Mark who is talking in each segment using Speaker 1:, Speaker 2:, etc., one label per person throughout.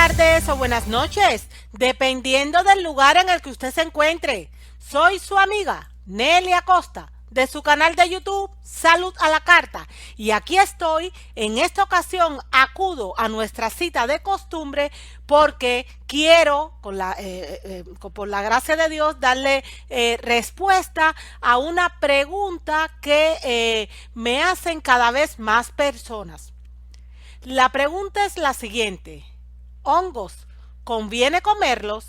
Speaker 1: tardes o buenas noches, dependiendo del lugar en el que usted se encuentre. Soy su amiga Nelly Acosta, de su canal de YouTube Salud a la Carta. Y aquí estoy, en esta ocasión acudo a nuestra cita de costumbre porque quiero, por la gracia de Dios, darle respuesta a una pregunta que me hacen cada vez más personas. La pregunta es la siguiente: ¿hongos conviene comerlos?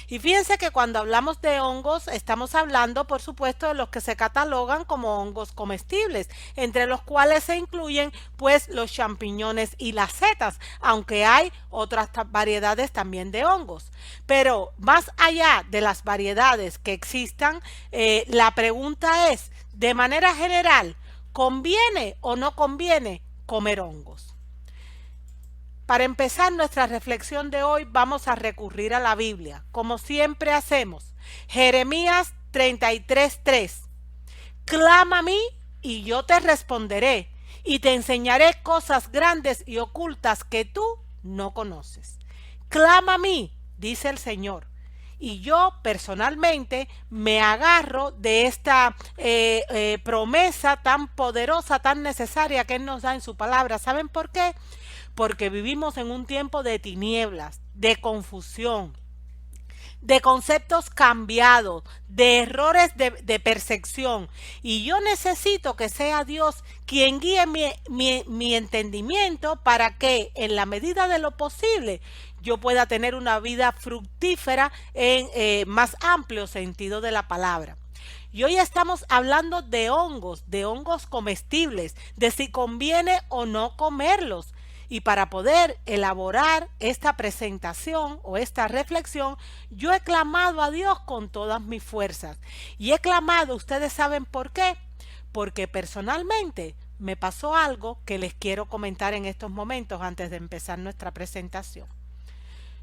Speaker 1: Y fíjense que cuando hablamos de hongos estamos hablando, por supuesto, de los que se catalogan como hongos comestibles, entre los cuales se incluyen pues los champiñones y las setas, aunque hay otras variedades también de hongos. Pero más allá de las variedades que existan, la pregunta es, de manera general, ¿conviene o no conviene comer hongos? Para empezar nuestra reflexión de hoy vamos a recurrir a la Biblia, como siempre hacemos. Jeremías 33:3. Clama a mí y yo te responderé y te enseñaré cosas grandes y ocultas que tú no conoces. Clama a mí, dice el Señor. Y yo personalmente me agarro de esta promesa tan poderosa, tan necesaria que Él nos da en su palabra. ¿Saben por qué? Porque vivimos en un tiempo de tinieblas, de confusión, de conceptos cambiados, de errores de percepción. Y yo necesito que sea Dios quien guíe mi entendimiento para que en la medida de lo posible yo pueda tener una vida fructífera en más amplio sentido de la palabra. Y hoy estamos hablando de hongos comestibles, de si conviene o no comerlos. Y para poder elaborar esta presentación o esta reflexión, yo he clamado a Dios con todas mis fuerzas. Y he clamado, ustedes saben por qué, porque personalmente me pasó algo que les quiero comentar en estos momentos antes de empezar nuestra presentación.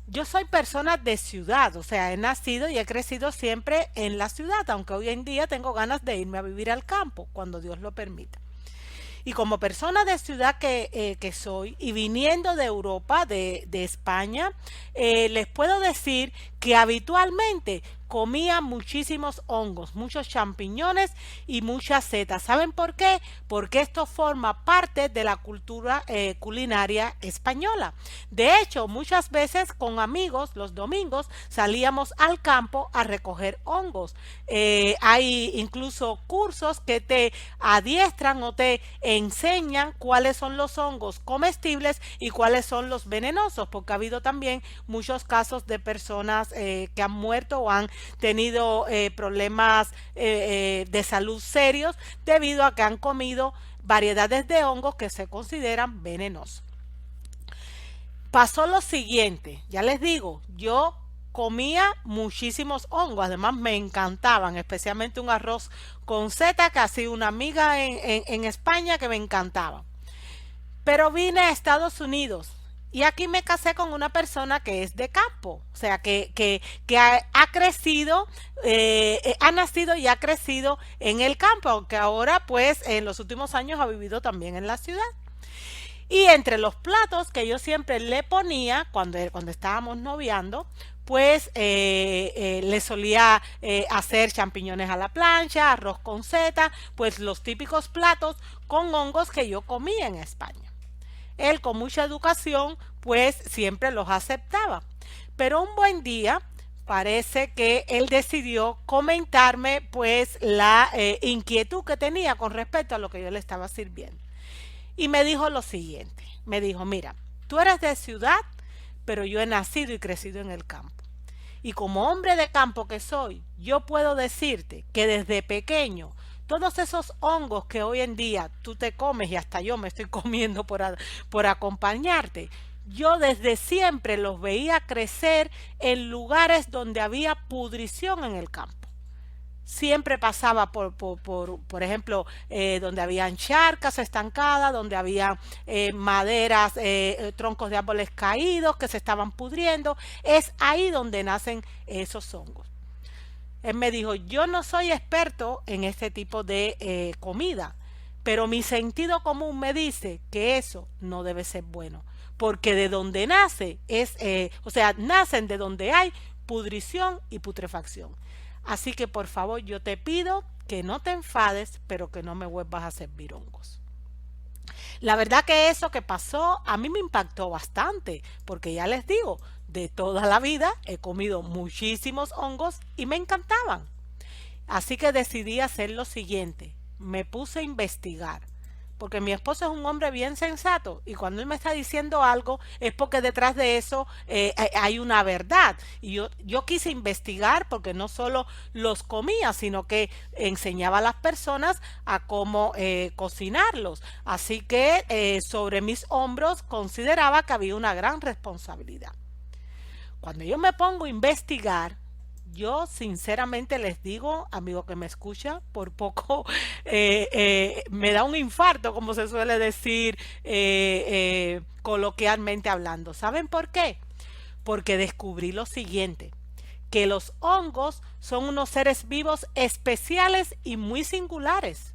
Speaker 1: Yo soy persona de ciudad, o sea, he nacido y he crecido siempre en la ciudad, aunque hoy en día tengo ganas de irme a vivir al campo, cuando Dios lo permita. Y como persona de ciudad que soy y viniendo de Europa, de España, les puedo decir que habitualmente comía muchísimos hongos, muchos champiñones y muchas setas. ¿Saben por qué? Porque esto forma parte de la cultura culinaria española. De hecho, muchas veces con amigos los domingos salíamos al campo a recoger hongos. Hay incluso cursos que te adiestran o te enseñan cuáles son los hongos comestibles y cuáles son los venenosos, porque ha habido también muchos casos de personas que han muerto o han tenido problemas de salud serios debido a que han comido variedades de hongos que se consideran venenosos. Pasó lo siguiente, ya les digo, yo comía muchísimos hongos, además me encantaban, especialmente un arroz con seta que hacía una amiga en España que me encantaba. Pero vine a Estados Unidos y aquí me casé con una persona que es de campo, o sea, que ha crecido, ha nacido y ha crecido en el campo, aunque ahora pues en los últimos años ha vivido también en la ciudad. Y entre los platos que yo siempre le ponía cuando estábamos noviando, pues le solía hacer champiñones a la plancha, arroz con seta, pues los típicos platos con hongos que yo comía en España. Él con mucha educación pues siempre los aceptaba. Pero un buen día parece que él decidió comentarme pues la inquietud que tenía con respecto a lo que yo le estaba sirviendo. Y me dijo lo siguiente, me dijo, mira, tú eres de ciudad, pero yo he nacido y crecido en el campo. Y como hombre de campo que soy, yo puedo decirte que desde pequeño todos esos hongos que hoy en día tú te comes y hasta yo me estoy comiendo por acompañarte, yo desde siempre los veía crecer en lugares donde había pudrición en el campo. Siempre pasaba por ejemplo, donde habían charcas estancadas, donde había maderas, troncos de árboles caídos que se estaban pudriendo. Es ahí donde nacen esos hongos. Él me dijo, yo no soy experto en este tipo de comida, pero mi sentido común me dice que eso no debe ser bueno, porque de donde nace nacen de donde hay pudrición y putrefacción. Así que por favor yo te pido que no te enfades, pero que no me vuelvas a servir hongos. La verdad que eso que pasó a mí me impactó bastante, porque ya les digo, de toda la vida he comido muchísimos hongos y me encantaban. Así que decidí hacer lo siguiente, me puse a investigar, porque mi esposo es un hombre bien sensato y cuando él me está diciendo algo es porque detrás de eso hay una verdad. Y yo quise investigar porque no solo los comía, sino que enseñaba a las personas a cómo cocinarlos. Así que sobre mis hombros consideraba que había una gran responsabilidad. Cuando yo me pongo a investigar, yo sinceramente les digo, amigo que me escucha, por poco me da un infarto, como se suele decir coloquialmente hablando. ¿Saben por qué? Porque descubrí lo siguiente, que los hongos son unos seres vivos especiales y muy singulares.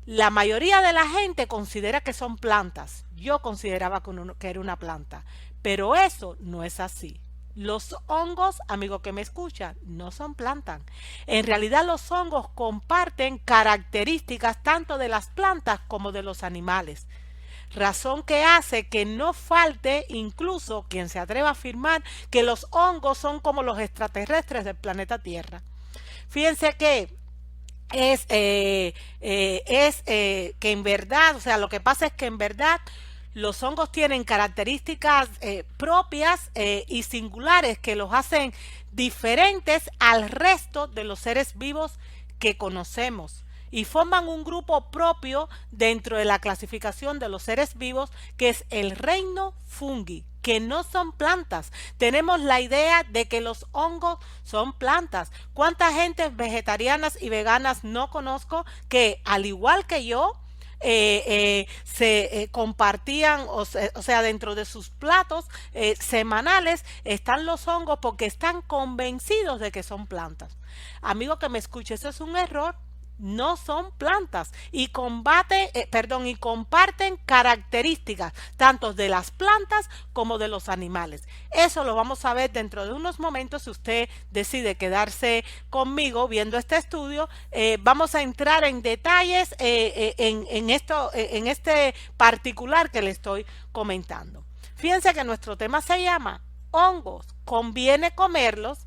Speaker 1: La mayoría de la gente considera que son plantas. Yo consideraba que era una planta, pero eso no es así. Los hongos, amigo que me escucha, no son plantas. En realidad los hongos comparten características tanto de las plantas como de los animales. Razón que hace que no falte incluso quien se atreva a afirmar que los hongos son como los extraterrestres del planeta Tierra. Fíjense que que en verdad, o sea, lo que pasa es que en verdad los hongos tienen características propias y singulares que los hacen diferentes al resto de los seres vivos que conocemos y forman un grupo propio dentro de la clasificación de los seres vivos que es el reino fungi, que no son plantas. Tenemos la idea de que los hongos son plantas. ¿Cuántas gentes vegetarianas y veganas no conozco que al igual que yo se compartían, o sea, dentro de sus platos semanales están los hongos porque están convencidos de que son plantas? Amigo que me escuche, eso es un error. No son plantas y y comparten características tanto de las plantas como de los animales. Eso lo vamos a ver dentro de unos momentos. Si usted decide quedarse conmigo viendo este estudio, vamos a entrar en detalles en este particular que le estoy comentando. Fíjense que nuestro tema se llama hongos, ¿conviene comerlos?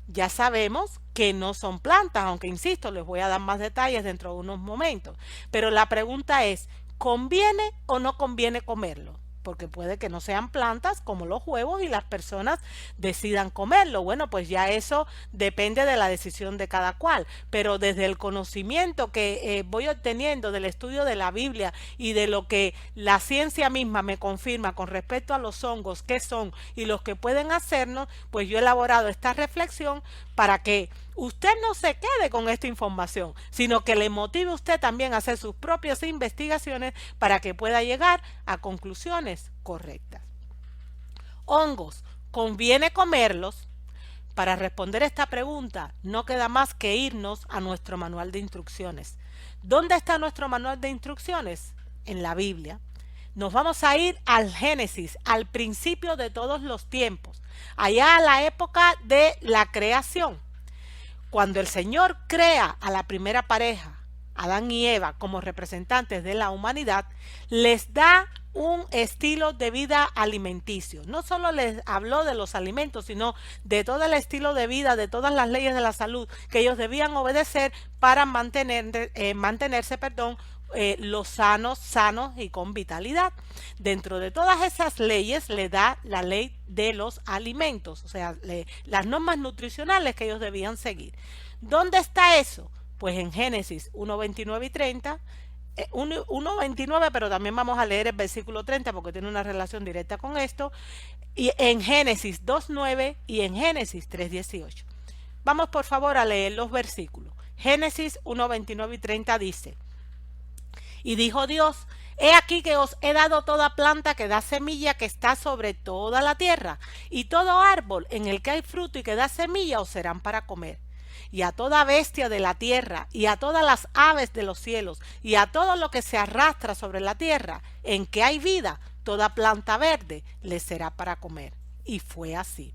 Speaker 1: Ya sabemos que no son plantas, aunque insisto, les voy a dar más detalles dentro de unos momentos. Pero la pregunta es, ¿conviene o no conviene comerlo? Porque puede que no sean plantas como los huevos y las personas decidan comerlo. Bueno, pues ya eso depende de la decisión de cada cual. Pero desde el conocimiento que voy obteniendo del estudio de la Biblia y de lo que la ciencia misma me confirma con respecto a los hongos, qué son y los que pueden hacernos, pues yo he elaborado esta reflexión para que usted no se quede con esta información, sino que le motive a usted también a hacer sus propias investigaciones para que pueda llegar a conclusiones correctas. Hongos, ¿conviene comerlos? Para responder esta pregunta, no queda más que irnos a nuestro manual de instrucciones. ¿Dónde está nuestro manual de instrucciones? En la Biblia. Nos vamos a ir al Génesis, al principio de todos los tiempos, allá a la época de la creación. Cuando el Señor crea a la primera pareja, Adán y Eva, como representantes de la humanidad, les da un estilo de vida alimenticio. No solo les habló de los alimentos, sino de todo el estilo de vida, de todas las leyes de la salud que ellos debían obedecer para mantenerse los sanos y con vitalidad. Dentro de todas esas leyes le da la ley de los alimentos, o sea, las normas nutricionales que ellos debían seguir. ¿Dónde está eso? Pues en Génesis 1:29 y 30, 1:29, pero también vamos a leer el versículo 30 porque tiene una relación directa con esto, y en Génesis 2:9 y en Génesis 3:18. Vamos por favor a leer los versículos. Génesis 1:29 y 30 dice: y dijo Dios, he aquí que os he dado toda planta que da semilla que está sobre toda la tierra, y todo árbol en el que hay fruto y que da semilla os serán para comer. Y a toda bestia de la tierra, y a todas las aves de los cielos, y a todo lo que se arrastra sobre la tierra, en que hay vida, toda planta verde les será para comer. Y fue así.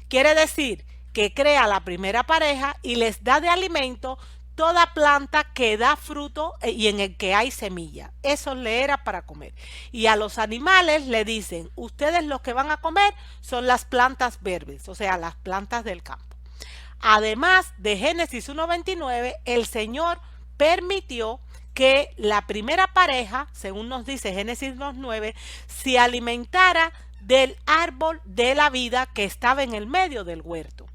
Speaker 1: Quiere decir que crea la primera pareja y les da de alimento toda planta que da fruto y en el que hay semilla. Eso le era para comer. Y a los animales le dicen, ustedes los que van a comer son las plantas verdes, o sea, las plantas del campo. Además de Génesis 1:29, el Señor permitió que la primera pareja, según nos dice Génesis 2:9, se alimentara del árbol de la vida que estaba en el medio del huerto.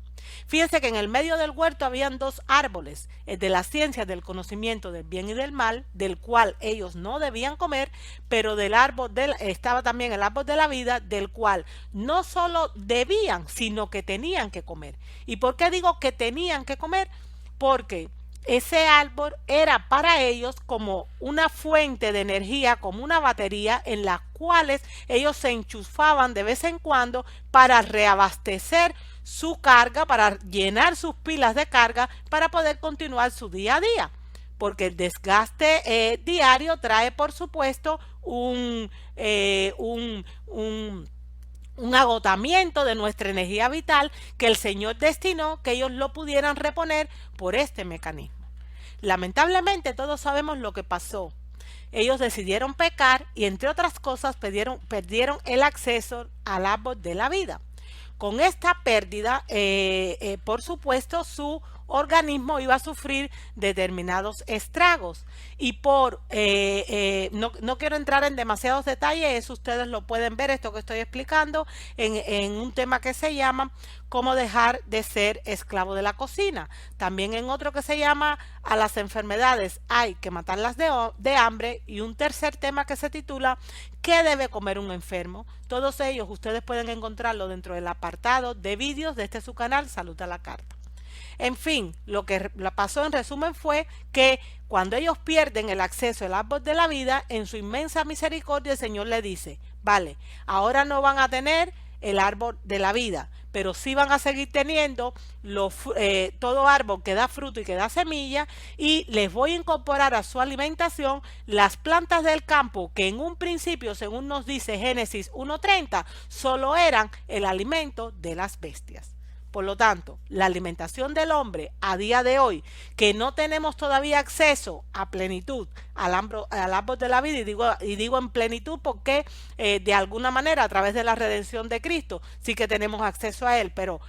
Speaker 1: Fíjense que en el medio del huerto habían dos árboles, el de la ciencia del conocimiento del bien y del mal, del cual ellos no debían comer, pero estaba también el árbol de la vida, del cual no solo debían, sino que tenían que comer. ¿Y por qué digo que tenían que comer? Porque ese árbol era para ellos como una fuente de energía, como una batería en las cuales ellos se enchufaban de vez en cuando para reabastecer su carga, para llenar sus pilas de carga para poder continuar su día a día. Porque el desgaste diario trae, por supuesto, un agotamiento de nuestra energía vital que el Señor destinó que ellos lo pudieran reponer por este mecanismo. Lamentablemente todos sabemos lo que pasó. Ellos decidieron pecar y entre otras cosas perdieron el acceso al árbol de la vida. Con esta pérdida, por supuesto, su organismo iba a sufrir determinados estragos y no quiero entrar en demasiados detalles, eso ustedes lo pueden ver, esto que estoy explicando en un tema que se llama cómo dejar de ser esclavo de la cocina, también en otro que se llama a las enfermedades hay que matarlas de hambre y un tercer tema que se titula ¿qué debe comer un enfermo? Todos ellos ustedes pueden encontrarlo dentro del apartado de vídeos de su canal Salud a la Carta. En fin, lo que pasó en resumen fue que cuando ellos pierden el acceso al árbol de la vida, en su inmensa misericordia el Señor le dice, vale, ahora no van a tener el árbol de la vida, pero sí van a seguir teniendo todo árbol que da fruto y que da semilla y les voy a incorporar a su alimentación las plantas del campo que en un principio, según nos dice Génesis 1:30, solo eran el alimento de las bestias. Por lo tanto, la alimentación del hombre a día de hoy, que no tenemos todavía acceso a plenitud al árbol de la vida, y digo en plenitud porque de alguna manera a través de la redención de Cristo sí que tenemos acceso a él, pero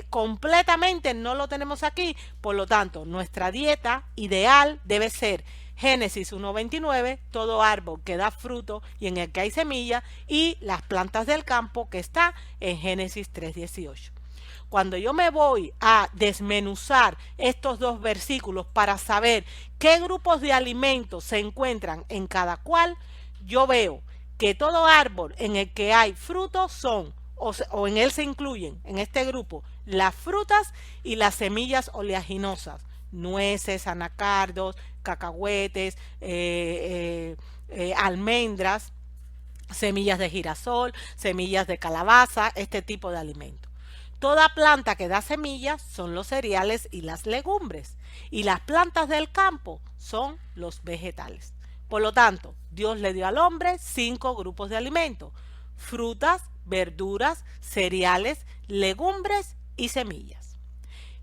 Speaker 1: completamente no lo tenemos aquí. Por lo tanto, nuestra dieta ideal debe ser Génesis 1:29, todo árbol que da fruto y en el que hay semilla, y las plantas del campo que está en Génesis 3:18. Cuando yo me voy a desmenuzar estos dos versículos para saber qué grupos de alimentos se encuentran en cada cual, yo veo que todo árbol en el que hay frutos son, o en él se incluyen, en este grupo, las frutas y las semillas oleaginosas, nueces, anacardos, cacahuetes, almendras, semillas de girasol, semillas de calabaza, este tipo de alimentos. Toda planta que da semillas son los cereales y las legumbres, y las plantas del campo son los vegetales. Por lo tanto, Dios le dio al hombre 5 grupos de alimentos: frutas, verduras, cereales, legumbres y semillas.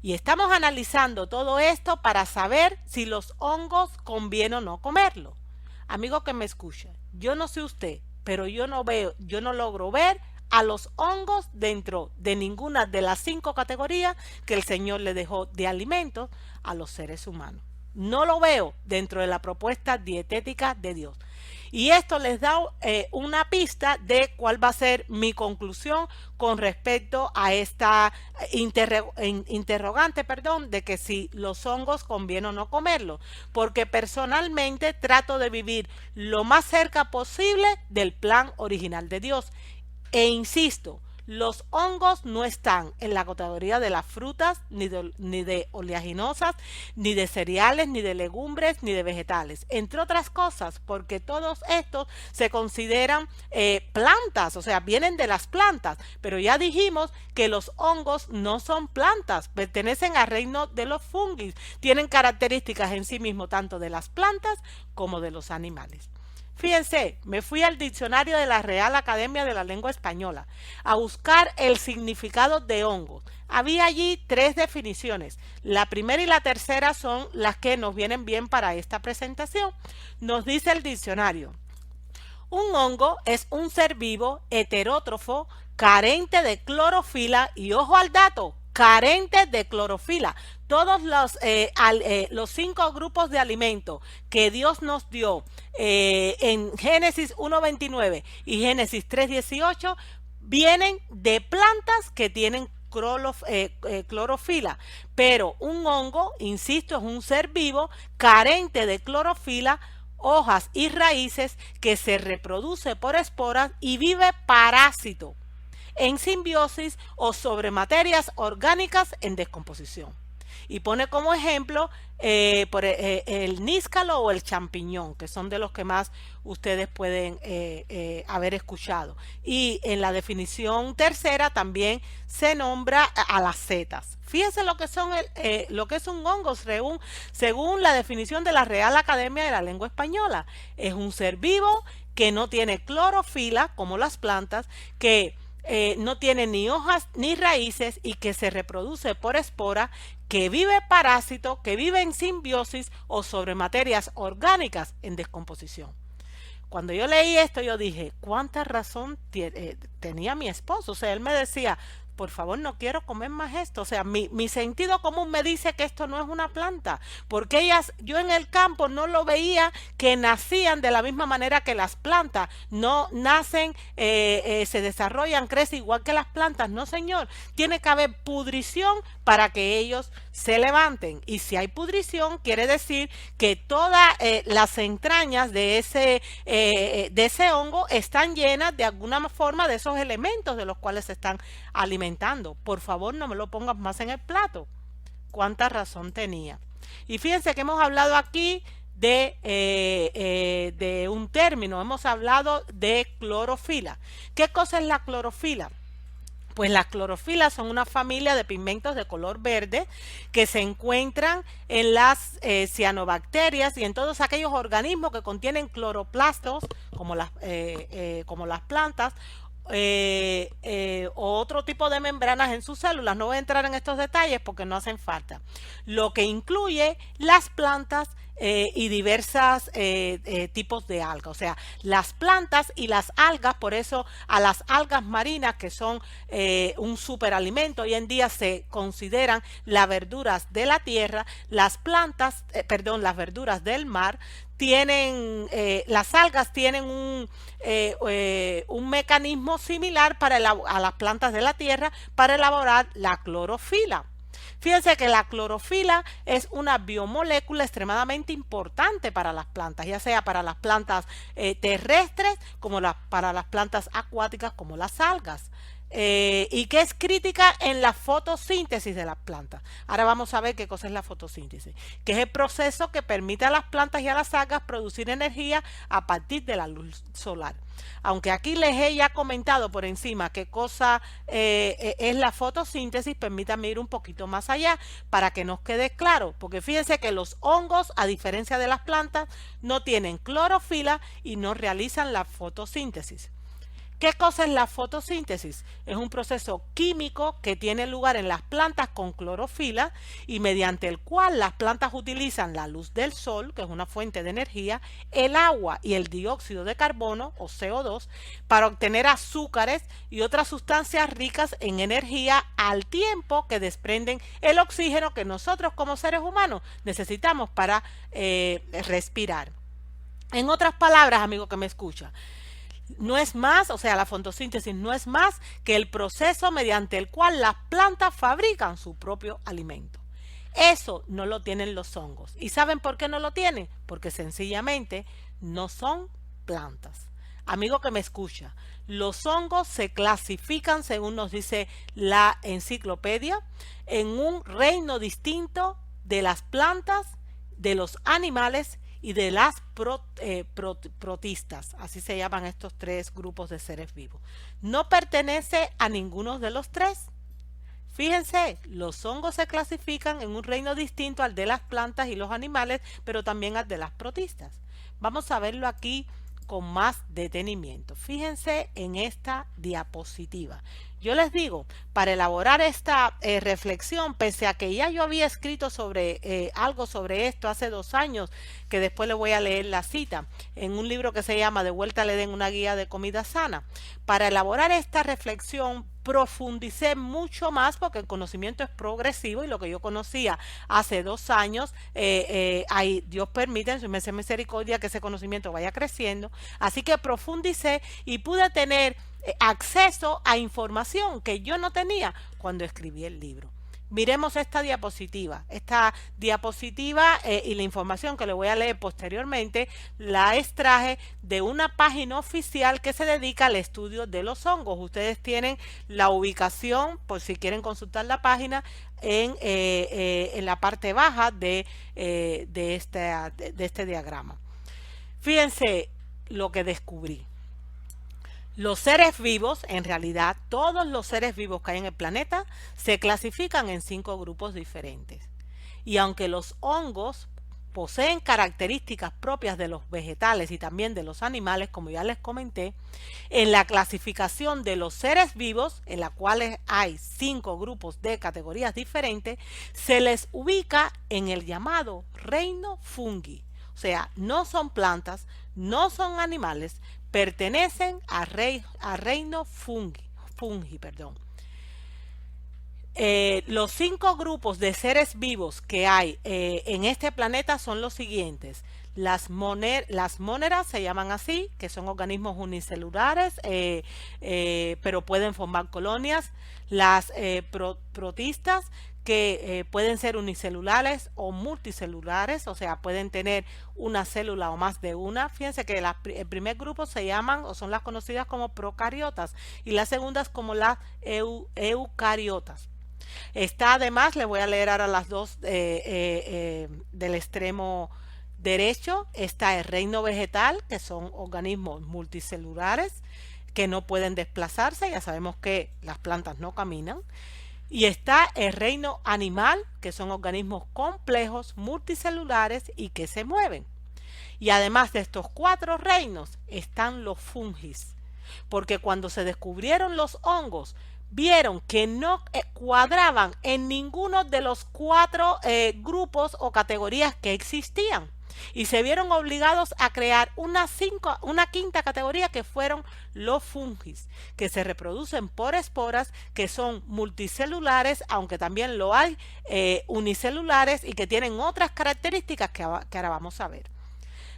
Speaker 1: Y estamos analizando todo esto para saber si los hongos conviene o no comerlo. Amigo que me escucha, yo no sé usted, pero yo no logro ver a los hongos dentro de ninguna de las 5 categorías que el Señor le dejó de alimentos a los seres humanos. No lo veo dentro de la propuesta dietética de Dios. Y esto les da una pista de cuál va a ser mi conclusión con respecto a esta interrogante, de que si los hongos conviene o no comerlos. Porque personalmente trato de vivir lo más cerca posible del plan original de Dios. E insisto, los hongos no están en la categoría de las frutas, ni de oleaginosas, ni de cereales, ni de legumbres, ni de vegetales. Entre otras cosas, porque todos estos se consideran plantas, o sea, vienen de las plantas. Pero ya dijimos que los hongos no son plantas, pertenecen al reino de los fungos. Tienen características en sí mismos tanto de las plantas como de los animales. Fíjense, me fui al diccionario de la Real Academia de la Lengua Española a buscar el significado de hongos. Había allí tres definiciones. La primera y la tercera son las que nos vienen bien para esta presentación. Nos dice el diccionario: un hongo es un ser vivo heterótrofo carente de clorofila y, ojo al dato, carente de clorofila. Todos los 5 grupos de alimentos que Dios nos dio en Génesis 1.29 y Génesis 3.18 vienen de plantas que tienen clorofila, pero un hongo, insisto, es un ser vivo carente de clorofila, hojas y raíces, que se reproduce por esporas y vive parásito en simbiosis o sobre materias orgánicas en descomposición. Y pone como ejemplo el níscalo o el champiñón, que son de los que más ustedes pueden haber escuchado. Y en la definición tercera también se nombra a las setas. Fíjense lo que son lo que es un hongo según la definición de la Real Academia de la Lengua Española. Es un ser vivo que no tiene clorofila como las plantas, que no tiene ni hojas ni raíces y que se reproduce por espora, que vive parásito, que vive en simbiosis o sobre materias orgánicas en descomposición. Cuando yo leí esto, yo dije, ¿cuánta razón tenía mi esposo? O sea, él me decía, por favor, no quiero comer más esto. O sea, mi sentido común me dice que esto no es una planta, porque yo en el campo no lo veía que nacían de la misma manera que las plantas. No nacen, se desarrollan, crecen igual que las plantas. No, señor. Tiene que haber pudrición para que ellos se levanten. Y si hay pudrición, quiere decir que todas las entrañas de ese hongo están llenas de alguna forma de esos elementos de los cuales se están alimentando. Por favor, no me lo pongas más en el plato. Cuánta razón tenía. Y fíjense que hemos hablado aquí de un término. Hemos hablado de clorofila. ¿Qué cosa es la clorofila? Pues las clorofilas son una familia de pigmentos de color verde que se encuentran en las cianobacterias y en todos aquellos organismos que contienen cloroplastos, como las plantas, o otro tipo de membranas en sus células. No voy a entrar en estos detalles porque no hacen falta. Lo que incluye las plantas y diversos tipos de algas. O sea, las plantas y las algas, por eso a las algas marinas, que son un superalimento, hoy en día se consideran las verduras de la tierra, las verduras del mar. Las algas tienen un mecanismo similar a las plantas de la tierra para elaborar la clorofila. Fíjense que la clorofila es una biomolécula extremadamente importante para las plantas, ya sea para las plantas terrestres como para las plantas acuáticas como las algas. Y que es crítica en la fotosíntesis de las plantas. Ahora vamos a ver qué cosa es la fotosíntesis, que es el proceso que permite a las plantas y a las algas producir energía a partir de la luz solar. Aunque aquí les he ya comentado por encima qué cosa es la fotosíntesis, permítanme ir un poquito más allá para que nos quede claro, porque fíjense que los hongos, a diferencia de las plantas, no tienen clorofila y no realizan la fotosíntesis. ¿Qué cosa es la fotosíntesis? Es un proceso químico que tiene lugar en las plantas con clorofila y mediante el cual las plantas utilizan la luz del sol, que es una fuente de energía, el agua y el dióxido de carbono o CO2 para obtener azúcares y otras sustancias ricas en energía, al tiempo que desprenden el oxígeno que nosotros como seres humanos necesitamos para respirar. En otras palabras, amigo que me escucha, no es más, o sea, la fotosíntesis no es más que el proceso mediante el cual las plantas fabrican su propio alimento. Eso no lo tienen los hongos. ¿Y saben por qué no lo tienen? Porque sencillamente no son plantas. Amigo que me escucha, los hongos se clasifican, según nos dice la enciclopedia, en un reino distinto de las plantas, de los animales y de las protistas. Así se llaman estos tres grupos de seres vivos. No pertenece a ninguno de los tres. Fíjense, los hongos se clasifican en un reino distinto al de las plantas y los animales, pero también al de las protistas. Vamos a verlo aquí con más detenimiento. Fíjense en esta diapositiva. Yo les digo, para elaborar esta reflexión, pese a que ya yo había escrito sobre algo sobre esto hace 2 años, que después le voy a leer la cita, en un libro que se llama De vuelta le den una guía de comida sana. Para elaborar esta reflexión, profundicé mucho más porque el conocimiento es progresivo y lo que yo conocía hace 2 años, ahí Dios permite en su inmensa misericordia que ese conocimiento vaya creciendo. Así que profundicé y pude tener acceso a información que yo no tenía cuando escribí el libro. Miremos esta diapositiva. Esta diapositiva y la información que le voy a leer posteriormente la extraje de una página oficial que se dedica al estudio de los hongos. Ustedes tienen la ubicación, por si quieren consultar la página, en la parte baja de este diagrama. Fíjense lo que descubrí. Los seres vivos, en realidad, todos los seres vivos que hay en el planeta se clasifican en 5 grupos diferentes. Y aunque los hongos poseen características propias de los vegetales y también de los animales, como ya les comenté, en la clasificación de los seres vivos, en la cual hay 5 grupos de categorías diferentes, se les ubica en el llamado reino fungi. O sea, no son plantas, no son animales, pertenecen a reino fungi. Los 5 grupos de seres vivos que hay en este planeta son los siguientes. Las móneras se llaman así, que son organismos unicelulares, pero pueden formar colonias. Las protistas, que pueden ser unicelulares o multicelulares, o sea, pueden tener una célula o más de una. Fíjense que el primer grupo se llaman o son las conocidas como procariotas y las segundas como las eucariotas. Está además, le voy a leer ahora las dos del extremo derecho. Está el reino vegetal, que son organismos multicelulares que no pueden desplazarse. Ya sabemos que las plantas no caminan. Y está el reino animal, que son organismos complejos, multicelulares y que se mueven. Y además de estos 4 reinos están los fungis, porque cuando se descubrieron los hongos, vieron que no cuadraban en ninguno de los 4 grupos o categorías que existían. Y se vieron obligados a crear una quinta categoría, que fueron los fungis, que se reproducen por esporas, que son multicelulares, aunque también lo hay unicelulares y que tienen otras características que ahora vamos a ver.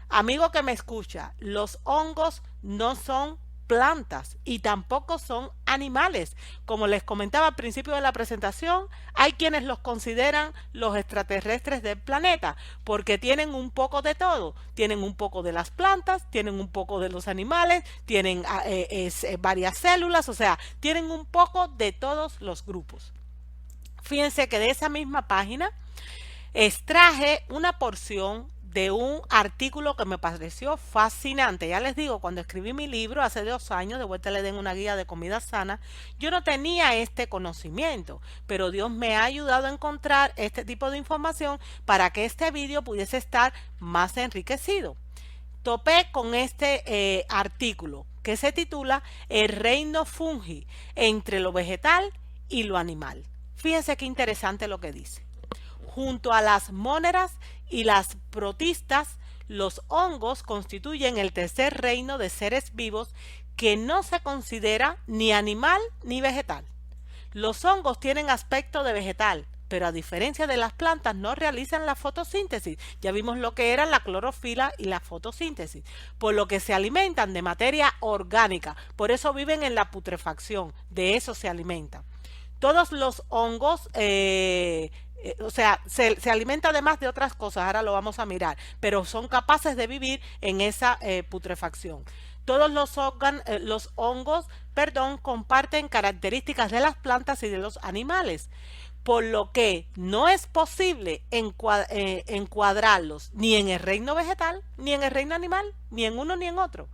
Speaker 1: Amigo que me escucha, los hongos no son plantas y tampoco son animales. Como les comentaba al principio de la presentación, hay quienes los consideran los extraterrestres del planeta porque tienen un poco de todo. Tienen un poco de las plantas, tienen un poco de los animales, tienen varias células, o sea, tienen un poco de todos los grupos. Fíjense que de esa misma página extraje una porción de un artículo que me pareció fascinante. Ya les digo, cuando escribí mi libro hace 2 años, De vuelta le den una guía de comida sana, yo no tenía este conocimiento, pero Dios me ha ayudado a encontrar este tipo de información para que este vídeo pudiese estar más enriquecido. Topé con este artículo que se titula El reino fungi entre lo vegetal y lo animal. Fíjense qué interesante lo que dice. Junto a las móneras y las protistas, los hongos constituyen el tercer reino de seres vivos que no se considera ni animal ni vegetal. Los hongos tienen aspecto de vegetal, pero a diferencia de las plantas no realizan la fotosíntesis. Ya vimos lo que eran la clorofila y la fotosíntesis, por lo que se alimentan de materia orgánica. Por eso viven en la putrefacción, de eso se alimentan. Todos los hongos o sea, se alimenta además de otras cosas, ahora lo vamos a mirar, pero son capaces de vivir en esa putrefacción. Todos los hongos, comparten características de las plantas y de los animales, por lo que no es posible encuadrarlos ni en el reino vegetal, ni en el reino animal, ni en uno ni en otro.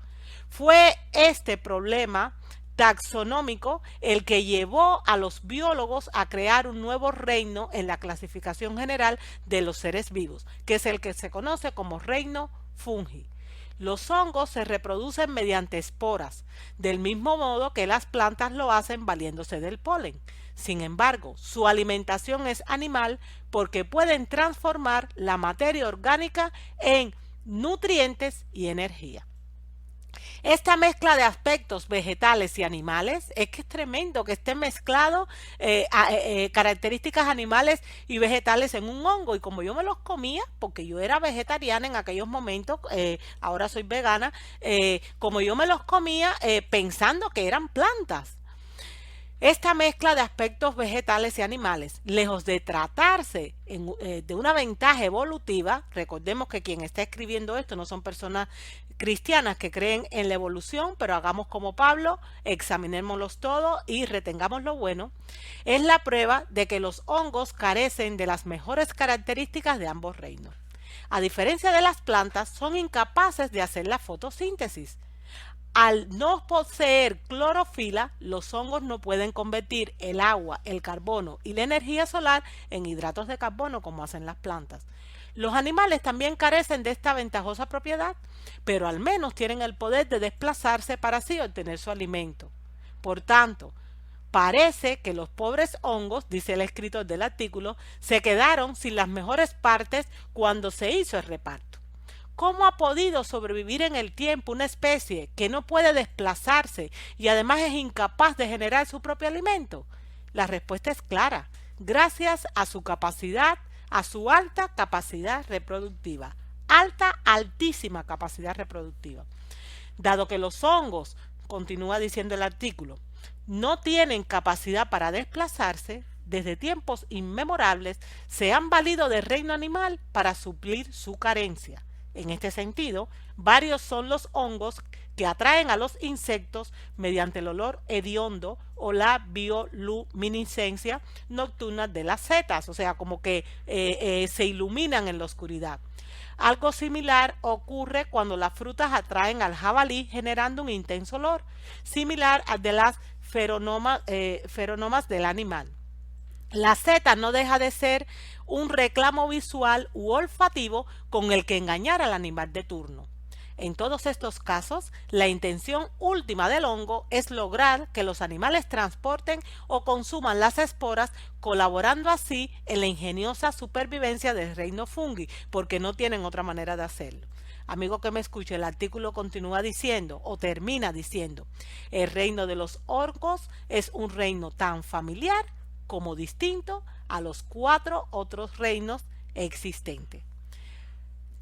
Speaker 1: Fue este problema taxonómico el que llevó a los biólogos a crear un nuevo reino en la clasificación general de los seres vivos, que es el que se conoce como reino fungi. Los hongos se reproducen mediante esporas, del mismo modo que las plantas lo hacen valiéndose del polen. Sin embargo, su alimentación es animal porque pueden transformar la materia orgánica en nutrientes y energía. Esta mezcla de aspectos vegetales y animales, es que es tremendo que estén mezclados características animales y vegetales en un hongo. Y como yo me los comía, porque yo era vegetariana en aquellos momentos, ahora soy vegana, como yo me los comía pensando que eran plantas. Esta mezcla de aspectos vegetales y animales, lejos de tratarse de una ventaja evolutiva, recordemos que quien está escribiendo esto no son personas cristianas que creen en la evolución, pero hagamos como Pablo, examinémoslos todos y retengamos lo bueno, es la prueba de que los hongos carecen de las mejores características de ambos reinos. A diferencia de las plantas, son incapaces de hacer la fotosíntesis. Al no poseer clorofila, los hongos no pueden convertir el agua, el carbono y la energía solar en hidratos de carbono como hacen las plantas. Los animales también carecen de esta ventajosa propiedad, pero al menos tienen el poder de desplazarse para así obtener su alimento. Por tanto, parece que los pobres hongos, dice el escritor del artículo, se quedaron sin las mejores partes cuando se hizo el reparto. ¿Cómo ha podido sobrevivir en el tiempo una especie que no puede desplazarse y además es incapaz de generar su propio alimento? La respuesta es clara, gracias a su capacidad, a su alta capacidad reproductiva, altísima capacidad reproductiva. Dado que los hongos, continúa diciendo el artículo, no tienen capacidad para desplazarse, desde tiempos inmemorables se han valido del reino animal para suplir su carencia. En este sentido, varios son los hongos que atraen a los insectos mediante el olor hediondo o la bioluminiscencia nocturna de las setas, o sea, como que se iluminan en la oscuridad. Algo similar ocurre cuando las frutas atraen al jabalí generando un intenso olor, similar al de las feromonas del animal. La seta no deja de ser un reclamo visual u olfativo con el que engañar al animal de turno. En todos estos casos, la intención última del hongo es lograr que los animales transporten o consuman las esporas, colaborando así en la ingeniosa supervivencia del reino fungi, porque no tienen otra manera de hacerlo. Amigo que me escuche, el artículo continúa diciendo, o termina diciendo, el reino de los hongos es un reino tan familiar como distinto a los 4 otros reinos existentes.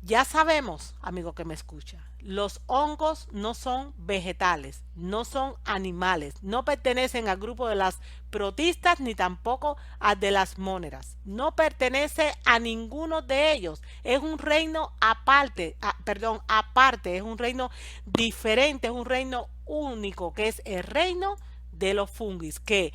Speaker 1: Ya sabemos, amigo que me escucha, los hongos no son vegetales, no son animales, no pertenecen al grupo de las protistas ni tampoco al de las móneras. No pertenece a ninguno de ellos. Es un reino aparte, es un reino diferente, es un reino único, que es el reino de los fungis, que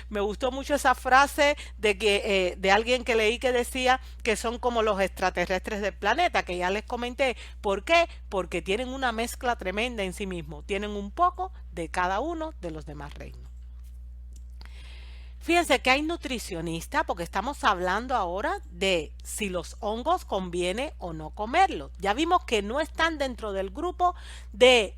Speaker 1: me gustó mucho esa frase de que de alguien que leí que decía que son como los extraterrestres del planeta, que ya les comenté. ¿Por qué? Porque tienen una mezcla tremenda en sí mismos, tienen un poco de cada uno de los demás reinos. Fíjense que hay nutricionistas, porque estamos hablando ahora de si los hongos conviene o no comerlos. Ya vimos que no están dentro del grupo de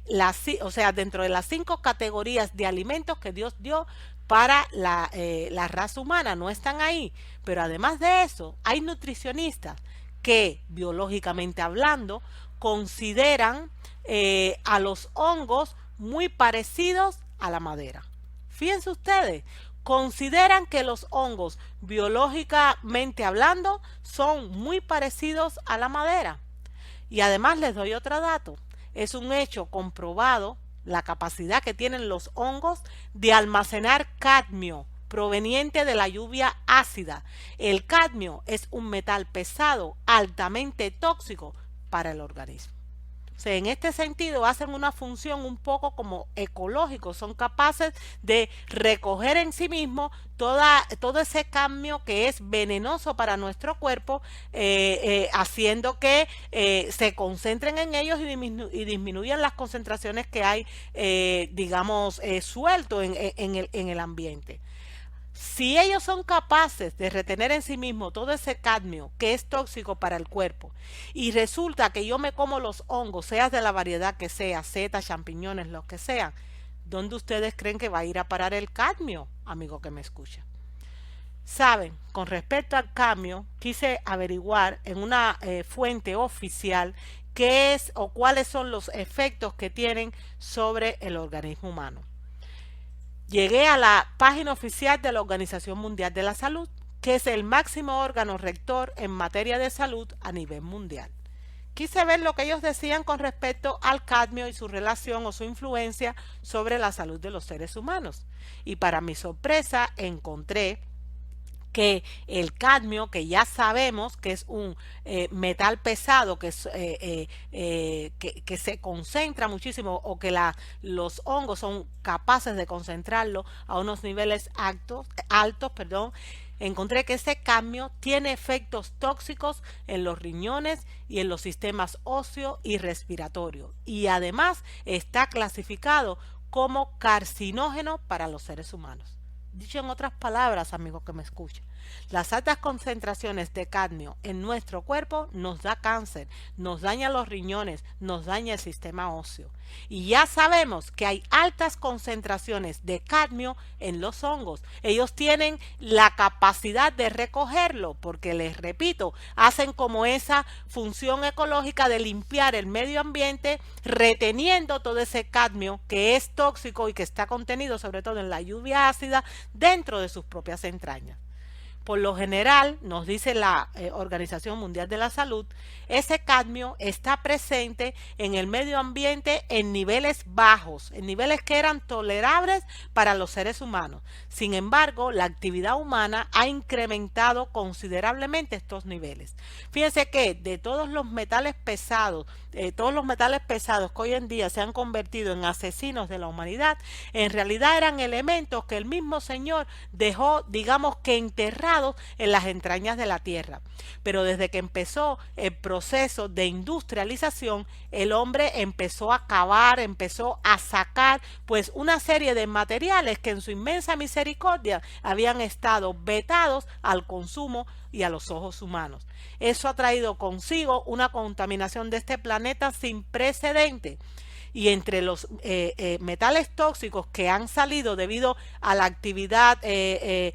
Speaker 1: dentro de las 5 categorías de alimentos que Dios dio para la raza humana, no están ahí. Pero además de eso, hay nutricionistas que, biológicamente hablando, consideran a los hongos muy parecidos a la madera. Fíjense ustedes, consideran que los hongos, biológicamente hablando, son muy parecidos a la madera. Y además les doy otro dato. Es un hecho comprobado la capacidad que tienen los hongos de almacenar cadmio proveniente de la lluvia ácida. El cadmio es un metal pesado, altamente tóxico para el organismo. O sea, en este sentido hacen una función un poco como ecológico, son capaces de recoger en sí mismos todo ese cadmio que es venenoso para nuestro cuerpo, haciendo que se concentren en ellos y disminuyan las concentraciones que hay, suelto en el ambiente. Si ellos son capaces de retener en sí mismos todo ese cadmio que es tóxico para el cuerpo y resulta que yo me como los hongos, sea de la variedad que sea, setas, champiñones, lo que sean, ¿dónde ustedes creen que va a ir a parar el cadmio, amigo que me escucha? Saben, con respecto al cadmio, quise averiguar en una fuente oficial qué es o cuáles son los efectos que tienen sobre el organismo humano. Llegué a la página oficial de la Organización Mundial de la Salud, que es el máximo órgano rector en materia de salud a nivel mundial. Quise ver lo que ellos decían con respecto al cadmio y su relación o su influencia sobre la salud de los seres humanos. Y para mi sorpresa encontré que el cadmio, que ya sabemos que es un metal pesado que se concentra muchísimo o que los hongos son capaces de concentrarlo a unos niveles altos, encontré que ese cadmio tiene efectos tóxicos en los riñones y en los sistemas óseo y respiratorio y además está clasificado como carcinógeno para los seres humanos. Dicho en otras palabras, amigos que me escuchan, las altas concentraciones de cadmio en nuestro cuerpo nos da cáncer, nos daña los riñones, nos daña el sistema óseo. Y ya sabemos que hay altas concentraciones de cadmio en los hongos. Ellos tienen la capacidad de recogerlo porque, les repito, hacen como esa función ecológica de limpiar el medio ambiente reteniendo todo ese cadmio que es tóxico y que está contenido sobre todo en la lluvia ácida dentro de sus propias entrañas. Por lo general, nos dice la Organización Mundial de la Salud, ese cadmio está presente en el medio ambiente en niveles bajos, en niveles que eran tolerables para los seres humanos. Sin embargo, la actividad humana ha incrementado considerablemente estos niveles. Fíjense que de todos los metales pesados que hoy en día se han convertido en asesinos de la humanidad, en realidad eran elementos que el mismo Señor dejó, digamos que enterrados en las entrañas de la tierra. Pero desde que empezó el proceso de industrialización, el hombre empezó a cavar, empezó a sacar pues una serie de materiales que en su inmensa misericordia habían estado vetados al consumo y a los ojos humanos. Eso ha traído consigo una contaminación de este planeta sin precedente. Y entre los metales tóxicos que han salido debido a la actividad de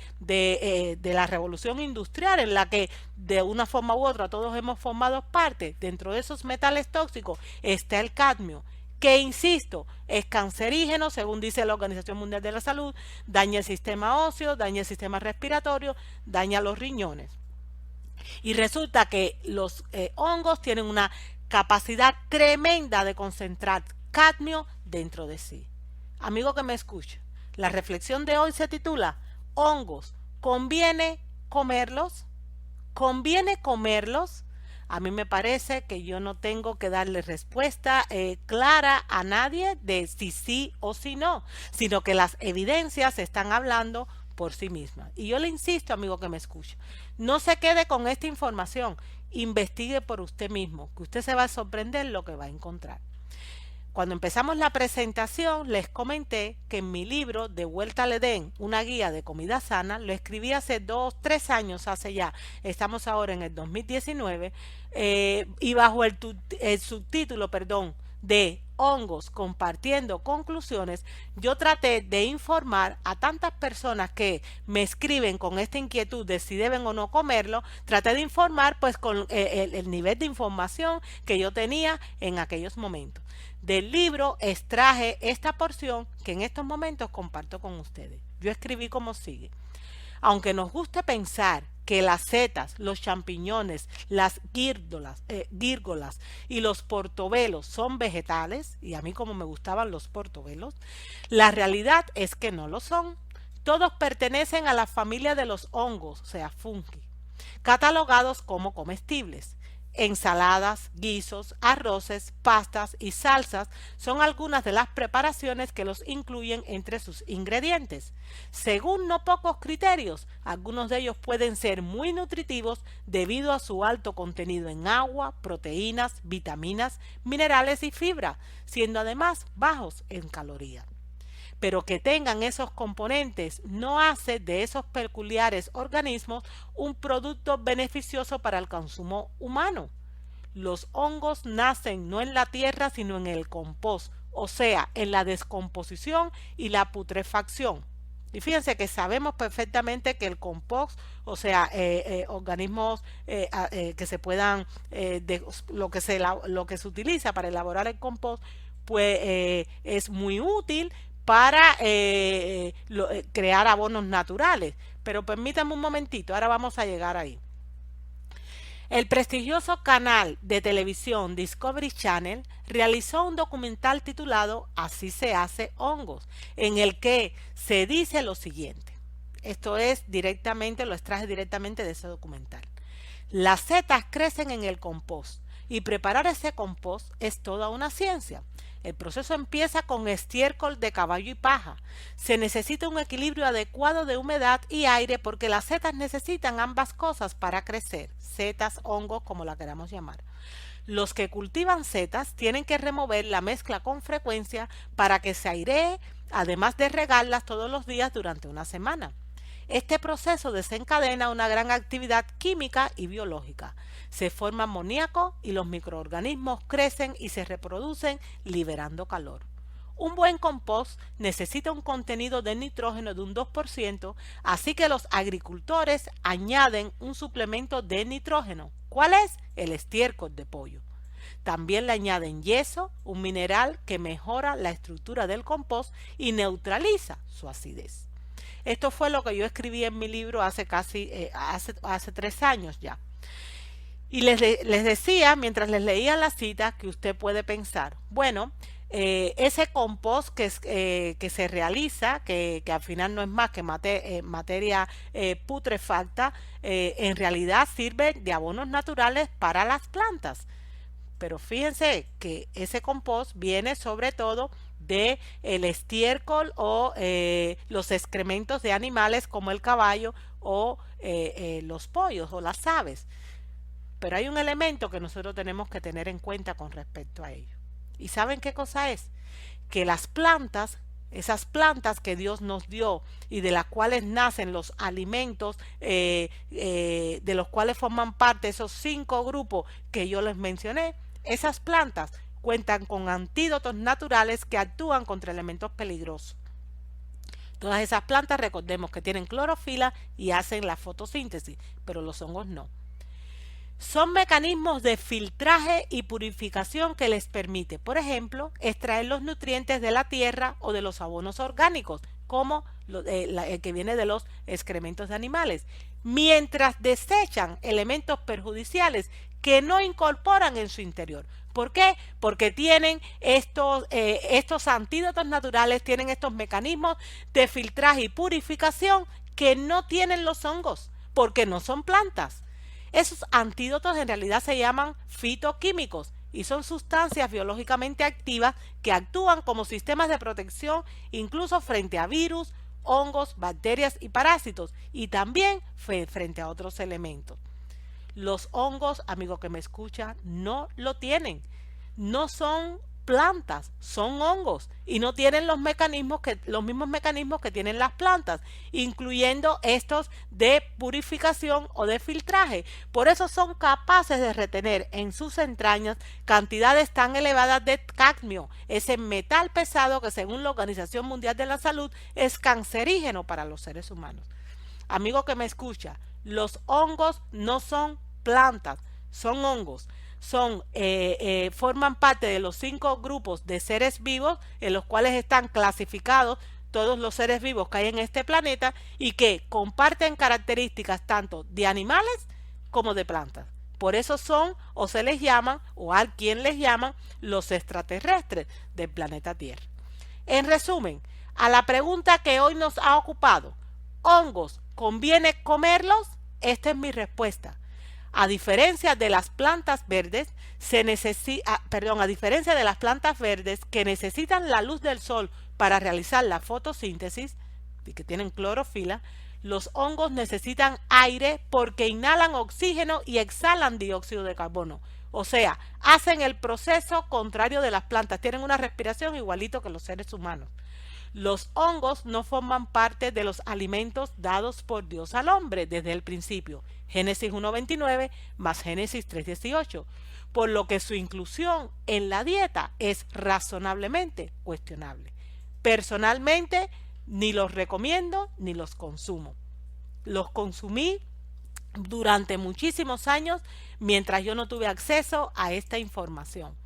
Speaker 1: la revolución industrial, en la que de una forma u otra todos hemos formado parte, dentro de esos metales tóxicos está el cadmio, que insisto, es cancerígeno, según dice la Organización Mundial de la Salud, daña el sistema óseo, daña el sistema respiratorio, daña los riñones. Y resulta que los hongos tienen una capacidad tremenda de concentrar cadmio dentro de sí. Amigo que me escucha, la reflexión de hoy se titula ¿hongos conviene comerlos? ¿Conviene comerlos? A mí me parece que yo no tengo que darle respuesta clara a nadie de si sí o si no, sino que las evidencias están hablando por sí mismas. Y yo le insisto, amigo que me escucha, no se quede con esta información, investigue por usted mismo, que usted se va a sorprender lo que va a encontrar. Cuando empezamos la presentación, les comenté que en mi libro De Vuelta al Edén, una guía de comida sana, lo escribí hace 2, 3 años, hace ya, estamos ahora en el 2019, y bajo el subtítulo, de hongos compartiendo conclusiones, yo traté de informar a tantas personas que me escriben con esta inquietud de si deben o no comerlo, traté de informar pues con el nivel de información que yo tenía en aquellos momentos. Del libro extraje esta porción que en estos momentos comparto con ustedes. Yo escribí como sigue. Aunque nos guste pensar que las setas, los champiñones, las gírgolas y los portobelos son vegetales, y a mí como me gustaban los portobelos, la realidad es que no lo son. Todos pertenecen a la familia de los hongos, o sea, fungi, catalogados como comestibles. Ensaladas, guisos, arroces, pastas y salsas son algunas de las preparaciones que los incluyen entre sus ingredientes. Según no pocos criterios, algunos de ellos pueden ser muy nutritivos debido a su alto contenido en agua, proteínas, vitaminas, minerales y fibra, siendo además bajos en calorías. pero que tengan esos componentes no hace de esos peculiares organismos un producto beneficioso para el consumo humano. Los hongos nacen no en la tierra, sino en el compost, o sea, en la descomposición y la putrefacción. Y fíjense que sabemos perfectamente que el compost, o sea, organismos que se puedan, lo que se utiliza para elaborar el compost, pues es muy útil para crear abonos naturales. Pero permítame un momentito, ahora vamos a llegar ahí. El prestigioso canal de televisión Discovery Channel realizó un documental titulado Así se hace hongos, en el que se dice lo siguiente. Esto es directamente, lo extraje directamente de ese documental. Las setas crecen en el compost y preparar ese compost es toda una ciencia. El proceso empieza con estiércol de caballo y paja. Se necesita un equilibrio adecuado de humedad y aire porque las setas necesitan ambas cosas para crecer, setas, hongos, como la queramos llamar. Los que cultivan setas tienen que remover la mezcla con frecuencia para que se airee, además de regarlas todos los días durante una semana. Este proceso desencadena una gran actividad química y biológica. Se forma amoníaco y los microorganismos crecen y se reproducen liberando calor. Un buen compost necesita un contenido de nitrógeno de un 2%, así que los agricultores añaden un suplemento de nitrógeno. ¿Cuál es? El estiércol de pollo. También le añaden yeso, un mineral que mejora la estructura del compost y neutraliza su acidez. Esto fue lo que yo escribí en mi libro hace 3 años ya. Y les decía, mientras les leía la cita, que usted puede pensar, bueno, ese compost que se realiza, que al final no es más que materia putrefacta, en realidad sirve de abonos naturales para las plantas. Pero fíjense que ese compost viene sobre todo de el estiércol o los excrementos de animales como el caballo o los pollos o las aves. Pero hay un elemento que nosotros tenemos que tener en cuenta con respecto a ello. ¿Y saben qué cosa es? Que las plantas, esas plantas que Dios nos dio y de las cuales nacen los alimentos, de los cuales forman parte esos 5 grupos que yo les mencioné, esas plantas cuentan con antídotos naturales que actúan contra elementos peligrosos. Todas esas plantas, recordemos que tienen clorofila y hacen la fotosíntesis, pero los hongos no. Son mecanismos de filtraje y purificación que les permite, por ejemplo, extraer los nutrientes de la tierra o de los abonos orgánicos, como el que viene de los excrementos de animales, mientras desechan elementos perjudiciales que no incorporan en su interior. ¿Por qué? Porque tienen estos antídotos naturales, tienen estos mecanismos de filtraje y purificación que no tienen los hongos, porque no son plantas. Esos antídotos en realidad se llaman fitoquímicos y son sustancias biológicamente activas que actúan como sistemas de protección incluso frente a virus, hongos, bacterias y parásitos y también frente a otros elementos. Los hongos, amigo que me escucha, no lo tienen. No son plantas, son hongos y no tienen los mismos mecanismos que tienen las plantas, incluyendo estos de purificación o de filtraje. Por eso son capaces de retener en sus entrañas cantidades tan elevadas de cadmio, ese metal pesado que según la Organización Mundial de la Salud es cancerígeno para los seres humanos. Amigo que me escucha, los hongos no son plantas, son hongos. Forman parte de los 5 grupos de seres vivos en los cuales están clasificados todos los seres vivos que hay en este planeta y que comparten características tanto de animales como de plantas. Por eso son o se les llaman o a quien les llaman los extraterrestres del planeta Tierra. En resumen, a la pregunta que hoy nos ha ocupado, ¿hongos conviene comerlos? Esta es mi respuesta. A diferencia de las plantas verdes, a diferencia de las plantas verdes que necesitan la luz del sol para realizar la fotosíntesis y que tienen clorofila, los hongos necesitan aire porque inhalan oxígeno y exhalan dióxido de carbono. O sea, hacen el proceso contrario de las plantas, tienen una respiración igualito que los seres humanos. Los hongos no forman parte de los alimentos dados por Dios al hombre desde el principio. Génesis 1.29 más Génesis 3.18. Por lo que su inclusión en la dieta es razonablemente cuestionable. Personalmente, ni los recomiendo ni los consumo. Los consumí durante muchísimos años mientras yo no tuve acceso a esta información.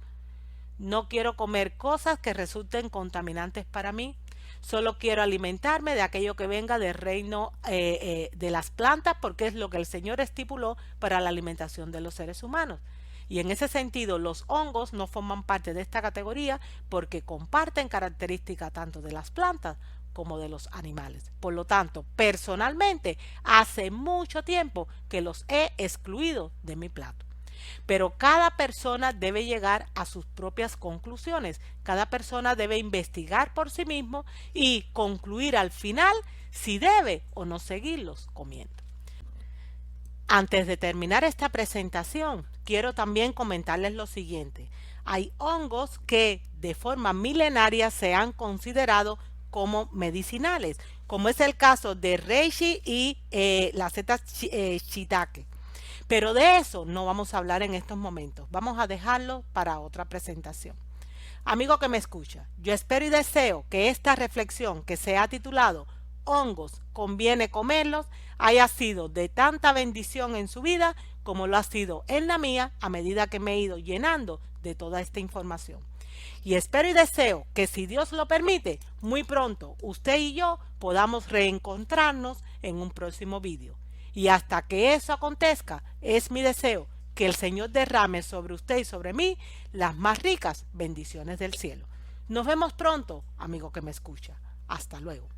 Speaker 1: No quiero comer cosas que resulten contaminantes para mí. Solo quiero alimentarme de aquello que venga del reino de las plantas, porque es lo que el Señor estipuló para la alimentación de los seres humanos. Y en ese sentido, los hongos no forman parte de esta categoría porque comparten características tanto de las plantas como de los animales. Por lo tanto, personalmente, hace mucho tiempo que los he excluido de mi plato. Pero cada persona debe llegar a sus propias conclusiones. Cada persona debe investigar por sí mismo y concluir al final si debe o no seguirlos comiendo. Antes de terminar esta presentación, quiero también comentarles lo siguiente. Hay hongos que de forma milenaria se han considerado como medicinales, como es el caso de reishi y la seta shiitake. Pero de eso no vamos a hablar en estos momentos. Vamos a dejarlo para otra presentación. Amigo que me escucha, yo espero y deseo que esta reflexión que se ha titulado Hongos, conviene comerlos, haya sido de tanta bendición en su vida como lo ha sido en la mía a medida que me he ido llenando de toda esta información. Y espero y deseo que, si Dios lo permite, muy pronto usted y yo podamos reencontrarnos en un próximo vídeo. Y hasta que eso acontezca, es mi deseo que el Señor derrame sobre usted y sobre mí las más ricas bendiciones del cielo. Nos vemos pronto, amigo que me escucha. Hasta luego.